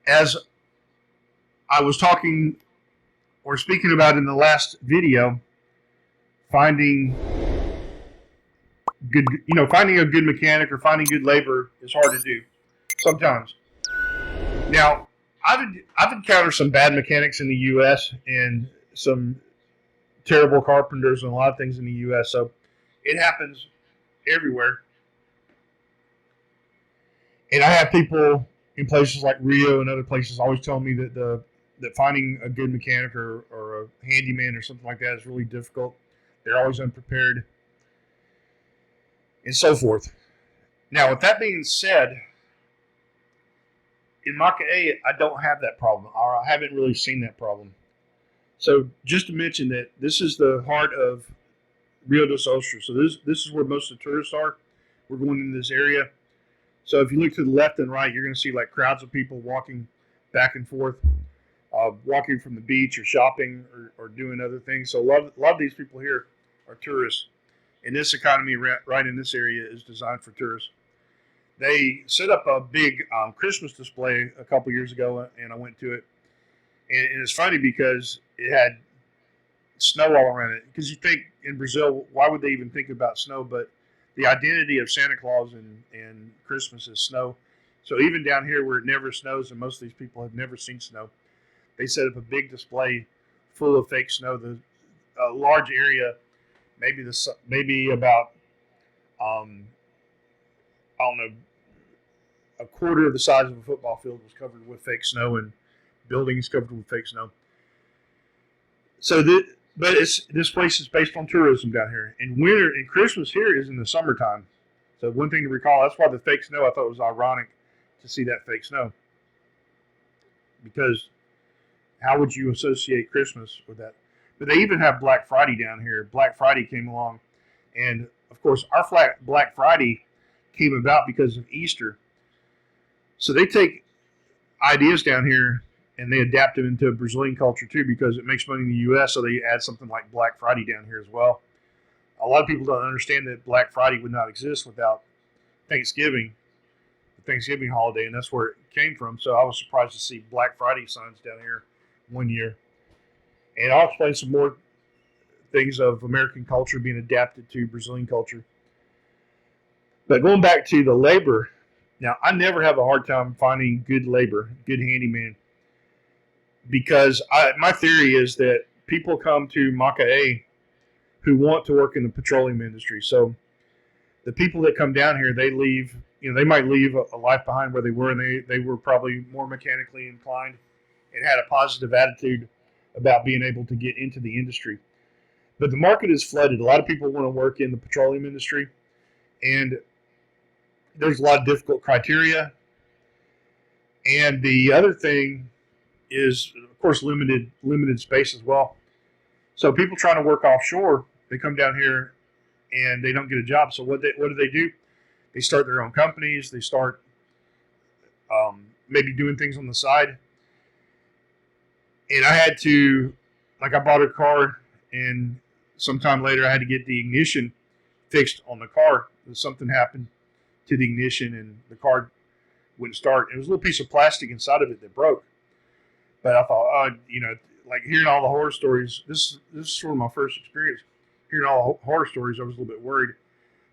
As I was talking or speaking about in the last video, finding finding a good mechanic or finding good labor is hard to do sometimes. Now, I've encountered some bad mechanics in the U.S. and some terrible carpenters and a lot of things in the U.S. So it happens everywhere. And I have people in places like Rio and other places always telling me that finding a good mechanic or a handyman or something like that is really difficult. They're always unprepared and so forth. Now, with that being said, in Maka A, I don't have that problem, or I haven't really seen that problem. So, just to mention that this is the heart of Rio dos Ostras. So, this is where most of the tourists are. We're going in this area. So, if you look to the left and right, you're going to see like crowds of people walking back and forth, walking from the beach or shopping or doing other things. So, a lot of these people here are tourists. And this economy right in this area is designed for tourists. They set up a big Christmas display a couple years ago, and I went to it. And it's funny because it had snow all around it. Because you think in Brazil, why would they even think about snow? But the identity of Santa Claus and Christmas is snow. So even down here where it never snows, and most of these people have never seen snow, they set up a big display full of fake snow. A large area, maybe about I don't know, a quarter of the size of a football field was covered with fake snow and buildings covered with fake snow. But this place is based on tourism down here. And winter and Christmas here is in the summertime. So one thing to recall, that's why the fake snow, I thought it was ironic to see that fake snow. Because how would you associate Christmas with that? But they even have Black Friday down here. Black Friday came along. And of course, our Black Friday came about because of Easter. So they take ideas down here and they adapt them into Brazilian culture too because it makes money in the U.S. So they add something like Black Friday down here as well. A lot of people don't understand that Black Friday would not exist without Thanksgiving, the Thanksgiving holiday, and that's where it came from. So I was surprised to see Black Friday signs down here one year. And I'll explain some more things of American culture being adapted to Brazilian culture. But going back to the labor, now I never have a hard time finding good labor, good handyman, because my theory is that people come to Macaé who want to work in the petroleum industry. So the people that come down here, they leave, they might leave a life behind where they were, and they were probably more mechanically inclined and had a positive attitude about being able to get into the industry. But the market is flooded. A lot of people want to work in the petroleum industry, and there's a lot of difficult criteria. And the other thing is, of course, limited space as well. So people trying to work offshore, they come down here and they don't get a job. So what do? They start their own companies. They start maybe doing things on the side. And I had to, like, I bought a car, and sometime later I had to get the ignition fixed on the car. Something happened to the ignition, and the car wouldn't start. It was a little piece of plastic inside of it that broke. But I thought, like hearing all the horror stories, this is sort of my first experience. Hearing all the horror stories, I was a little bit worried.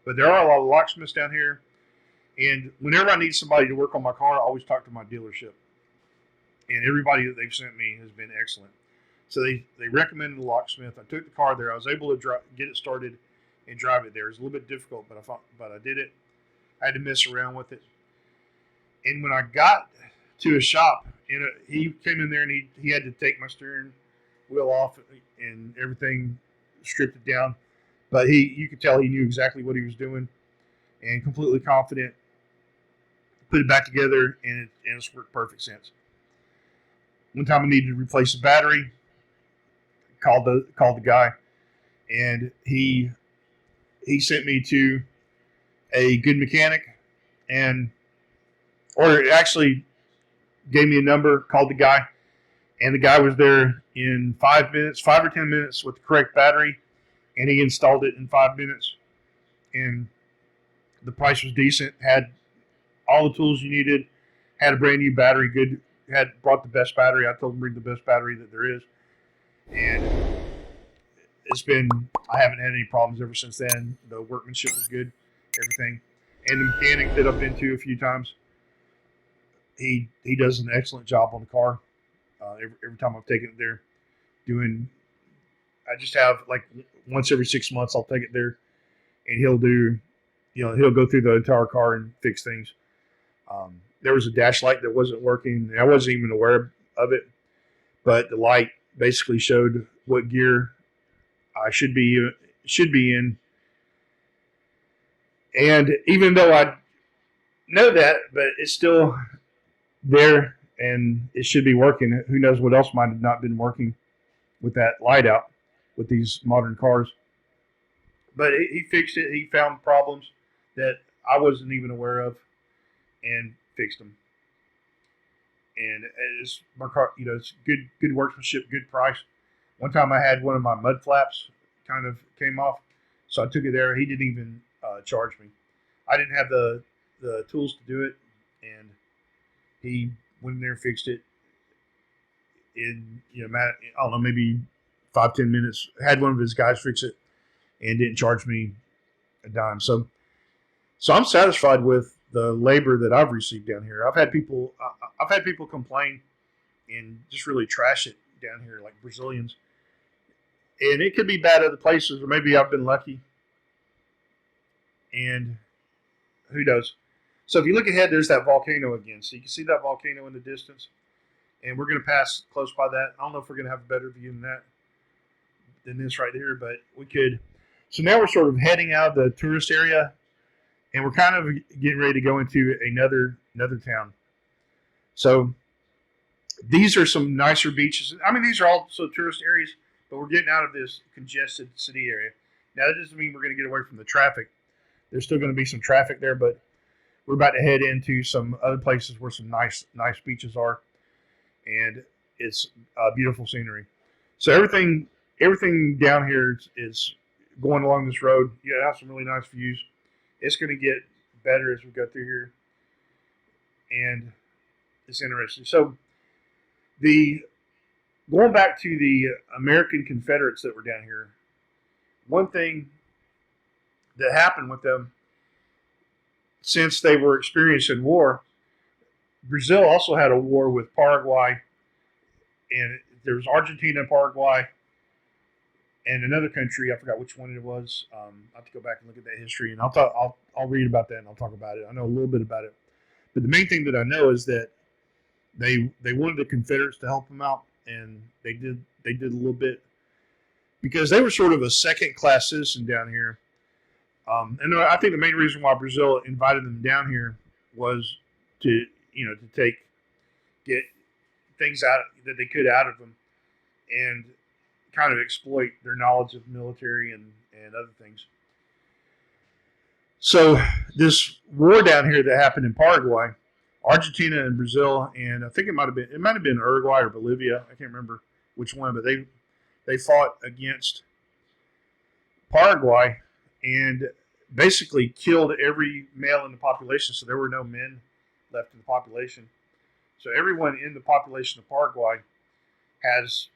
But there are a lot of locksmiths down here, and whenever I need somebody to work on my car, I always talk to my dealership. And everybody that they've sent me has been excellent. So they recommended a locksmith. I took the car there. I was able to get it started and drive it there. It was a little bit difficult, but I did it. I had to mess around with it. And when I got to a shop, he came in there and he had to take my steering wheel off and everything, stripped it down. But you could tell he knew exactly what he was doing and completely confident. Put it back together, and it's worked perfect since. One time I needed to replace a battery. Called the guy, and he sent me to a good mechanic, or actually gave me a number. Called the guy, and the guy was there in 5 minutes, 5 or 10 minutes with the correct battery, and he installed it in 5 minutes. And the price was decent. Had all the tools you needed. Had a brand new battery, good had brought the best battery. I told them bring the best battery that there is, and it's been. I haven't had any problems ever since then. The workmanship was good, everything, and the mechanic that I've been to a few times, he does an excellent job on the car. Every time I've taken it there, doing. I just have like once every 6 months I'll take it there, and he'll do, he'll go through the entire car and fix things. There was a dash light that wasn't working. I wasn't even aware of it, but the light basically showed what gear I should be in. And even though I know that, but it's still there and it should be working. Who knows what else might have not been working with that light out with these modern cars. But he fixed it. He found problems that I wasn't even aware of and fixed them. And it's my car, it's good workmanship, good price. One time I had one of my mud flaps kind of came off, so I took it there. He didn't even charge me. I didn't have the tools to do it, and he went in there and fixed it in I don't know, maybe 5-10 minutes. Had one of his guys fix it and didn't charge me a dime. So I'm satisfied with the labor that I've received down here. I've had people complain and just really trash it down here, like Brazilians. And it could be bad other places, or maybe I've been lucky. And who knows? So if you look ahead, there's that volcano again. So you can see that volcano in the distance. And we're going to pass close by that. I don't know if we're going to have a better view than this right here, but we could. So now we're sort of heading out of the tourist area, and we're kind of getting ready to go into another town. So these are some nicer beaches. I mean, these are also tourist areas, but we're getting out of this congested city area. Now, that doesn't mean we're going to get away from the traffic. There's still going to be some traffic there, but we're about to head into some other places where some nice beaches are, and it's beautiful scenery. So everything down here is going along this road. You have some really nice views. It's going to get better as we go through here, and it's interesting. So going back to the American Confederates that were down here, one thing that happened with them since they were experiencing war, Brazil also had a war with Paraguay, and there was Argentina and Paraguay, and another country, I forgot which one it was. I have to go back and look at that history, and I'll read about that and I'll talk about it. I know a little bit about it, but the main thing that I know is that they wanted the Confederates to help them out, and they did a little bit because they were sort of a second-class citizen down here. And I think the main reason why Brazil invited them down here was to get things out that they could out of them, and kind of exploit their knowledge of military and other things. So this war down here that happened in Paraguay, Argentina and Brazil, and I think it might have been Uruguay or Bolivia. I can't remember which one, but they fought against Paraguay and basically killed every male in the population. So there were no men left in the population. So everyone in the population of Paraguay has,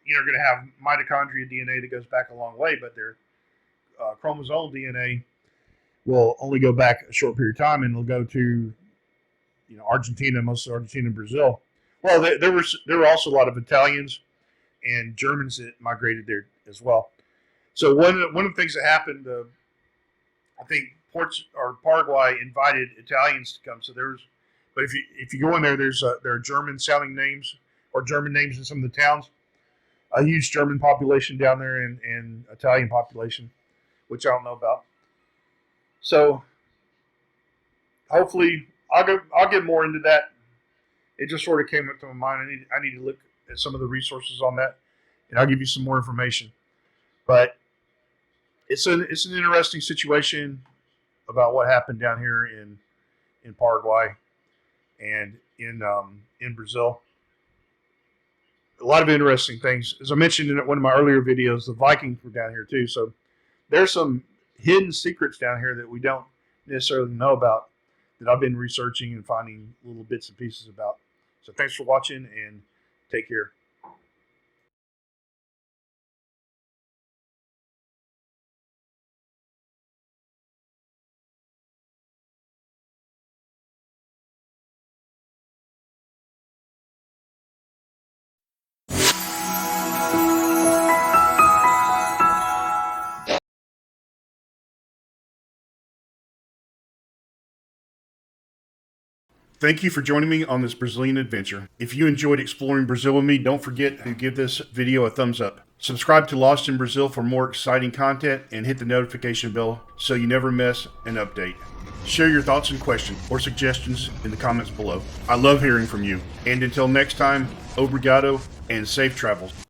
going to have mitochondria DNA that goes back a long way, but their chromosomal DNA will only go back a short period of time, and it'll go to, Argentina, mostly Argentina and Brazil. Well, there were also a lot of Italians and Germans that migrated there as well. So one of the things that happened, I think Paraguay invited Italians to come. So but if you go in there, there are German sounding names or German names in some of the towns. A huge German population down there and Italian population, which I don't know about. So hopefully I'll get more into that. It just sort of came up to my mind. I need to look at some of the resources on that, and I'll give you some more information. But it's an interesting situation about what happened down here in Paraguay and in Brazil. A lot of interesting things. As I mentioned in one of my earlier videos, the Vikings were down here too. So there's some hidden secrets down here that we don't necessarily know about that I've been researching and finding little bits and pieces about. So thanks for watching and take care. Thank you for joining me on this Brazilian adventure. If you enjoyed exploring Brazil with me, don't forget to give this video a thumbs up. Subscribe to Lost in Brazil for more exciting content and hit the notification bell so you never miss an update. Share your thoughts and questions or suggestions in the comments below. I love hearing from you. And until next time, obrigado and safe travels.